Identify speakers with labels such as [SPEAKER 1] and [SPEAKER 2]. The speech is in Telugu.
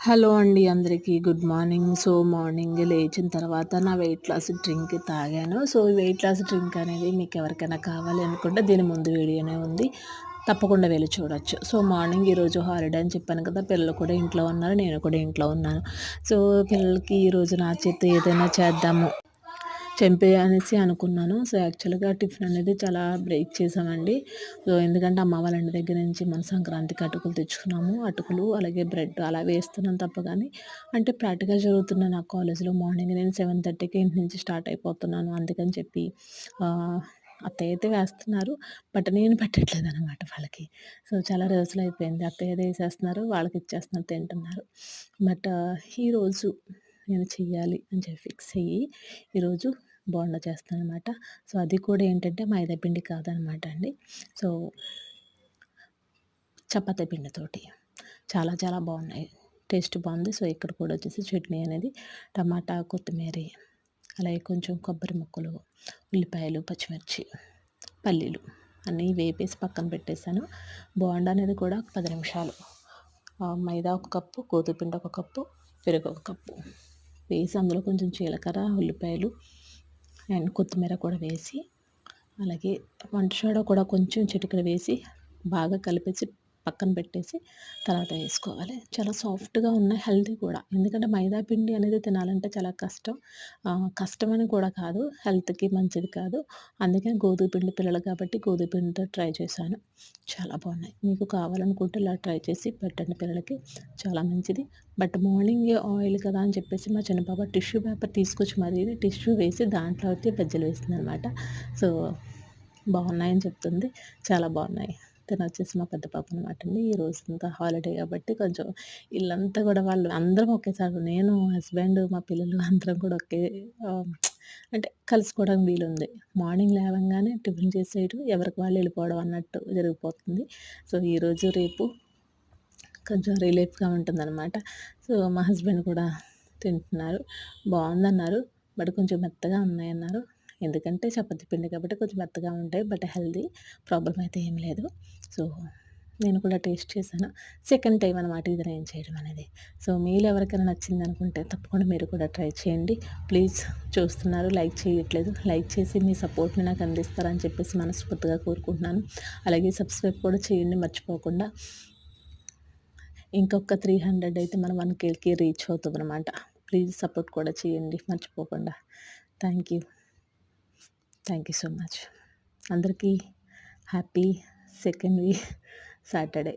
[SPEAKER 1] హలో అండి అందరికీ గుడ్ మార్నింగ్. సో మార్నింగ్ లేచిన తర్వాత నా వెయిట్ లాస్ డ్రింక్ తాగాను. సో వెయిట్ లాస్ డ్రింక్ అనేది మీకు ఎవరికైనా కావాలి అనుకుంటే దీని ముందు వీడియోనే ఉంది, తప్పకుండా వెళ్ళి చూడొచ్చు. సో మార్నింగ్ ఈరోజు హాలిడే అని చెప్పాను కదా, పిల్లలు కూడా ఇంట్లో ఉన్నారు, నేను కూడా ఇంట్లో ఉన్నాను. సో పిల్లలకి ఈరోజు నా చేత ఏదైనా చేద్దాము అనేసి అనుకున్నాను. సో యాక్చువల్గా టిఫిన్ అనేది చాలా బ్రేక్ చేసామండి. సో ఎందుకంటే అమ్మ వాళ్ళ ఇంటి దగ్గర నుంచి మన సంక్రాంతికి అటుకులు తెచ్చుకున్నాము. అటుకులు అలాగే బ్రెడ్ అలా వేస్తున్నాను తప్ప కానీ, అంటే ప్రాక్టికల్ జరుగుతున్న నా కాలేజ్లో మార్నింగ్ నేను 7:30కి ఇంటి నుంచి స్టార్ట్ అయిపోతున్నాను. అందుకని చెప్పి అత్తయ్య అయితే వేస్తున్నారు, బట్ నేను పెట్టట్లేదు అనమాట వాళ్ళకి. సో చాలా రోజులు అయిపోయింది, అత్తయ్య వేసేస్తున్నారు, వాళ్ళకి ఇచ్చేస్తున్నారు, తింటున్నారు. బట్ ఈరోజు నేను చెయ్యాలి అని చెప్పి ఫిక్స్ అయ్యి ఈరోజు బోండా చేస్తాననమాట. సో అది కూడా ఏంటంటే మైదా పిండి కాదనమాట అండి. సో చపాతీ పిండితోటి చాలా చాలా బాగున్నాయి, టేస్ట్ బాగుంది. సో ఇక్కడ కూడా వచ్చేసి చట్నీ అనేది టమాటా, కొత్తిమీర, అలాగే కొంచెం కొబ్బరి ముక్కలు, ఉల్లిపాయలు, పచ్చిమిర్చి, పల్లీలు అన్నీ వేపేసి పక్కన పెట్టేశాను. బోండా అనేది కూడా 10 నిమిషాలు, మైదా ఒక కప్పు, గోధుమపిండి ఒక కప్పు, పెరుగు ఒక కప్పు వేసి అందులో కొంచెం జీలకర్ర, ఉల్లిపాయలు అండ్ కొత్తిమీర కూడా వేసి, అలాగే వంట సోడా కూడా కొంచెం చిటికెడు వేసి బాగా కలిపేసి పక్కన పెట్టేసి తర్వాత వేసుకోవాలి. చాలా సాఫ్ట్గా ఉన్నాయి, హెల్తీ కూడా. ఎందుకంటే మైదా పిండి అనేది తినాలంటే చాలా కష్టం. కష్టమని కూడా కాదు, హెల్త్కి మంచిది కాదు. అందుకని గోధుమ పిండి పిల్లలు కాబట్టి గోధుమ పిండితో ట్రై చేశాను, చాలా బాగున్నాయి. మీకు కావాలనుకుంటే ఇలా ట్రై చేసి పెట్టండి పిల్లలకి, చాలా మంచిది. బట్ మార్నింగే ఆయిల్ కదా అని చెప్పేసి మా చిన్న పాప టిష్యూ పేపర్ తీసుకొచ్చి మరీ టిష్యూ వేసి దాంట్లో అయితే బజ్జీలు వేసిందనమాట. సో బాగున్నాయని చెప్తుంది, చాలా బాగున్నాయి. తను వచ్చేసి మా పెద్ద పాప అనమాట అండి. ఈ రోజంతా హాలిడే కాబట్టి కొంచెం ఇల్లంతా కూడా వాళ్ళు అందరం ఒకేసారి, నేను, హస్బెండ్, మా పిల్లలు అందరం కూడా అంటే కలుసుకోవడానికి వీలుంది. మార్నింగ్ లేవంగానే టిఫిన్ చేసేయడం, ఎవరికి వాళ్ళు వెళ్ళిపోవడం అన్నట్టు జరిగిపోతుంది. సో ఈరోజు రేపు కొంచెం రిలీఫ్గా ఉంటుందన్నమాట. సో మా హస్బెండ్ కూడా తింటున్నారు, బాగుందన్నారు, బట్ కొంచెం మెత్తగా ఉన్నాయన్నారు. ఎందుకంటే చపాతీ పిండి కాబట్టి కొంచెం మెత్తగా ఉంటాయి, బట్ హెల్తీ, ప్రాబ్లమ్ అయితే ఏం లేదు. సో నేను కూడా టేస్ట్ చేశాను, సెకండ్ టైం అనమాట ఇది నేను చేయడం అనేది. సో మీలో ఎవరికైనా నచ్చింది అనుకుంటే తప్పకుండా మీరు కూడా ట్రై చేయండి. ప్లీజ్, చూస్తున్నారు లైక్ చేయట్లేదు, లైక్ చేసి మీ సపోర్ట్ని నాకు అందిస్తారని చెప్పేసి మనస్ఫూర్తిగా కోరుకుంటున్నాను. అలాగే సబ్స్క్రైబ్ కూడా చేయండి మర్చిపోకుండా. ఇంకొక 300 అయితే మనం 1Kకి రీచ్ అవుతామన్నమాట. ప్లీజ్ సపోర్ట్ కూడా చేయండి మర్చిపోకుండా. Thank you, thank you so much. అందరికీ హ్యాపీ సెకండ్ వీక్ సాటర్డే.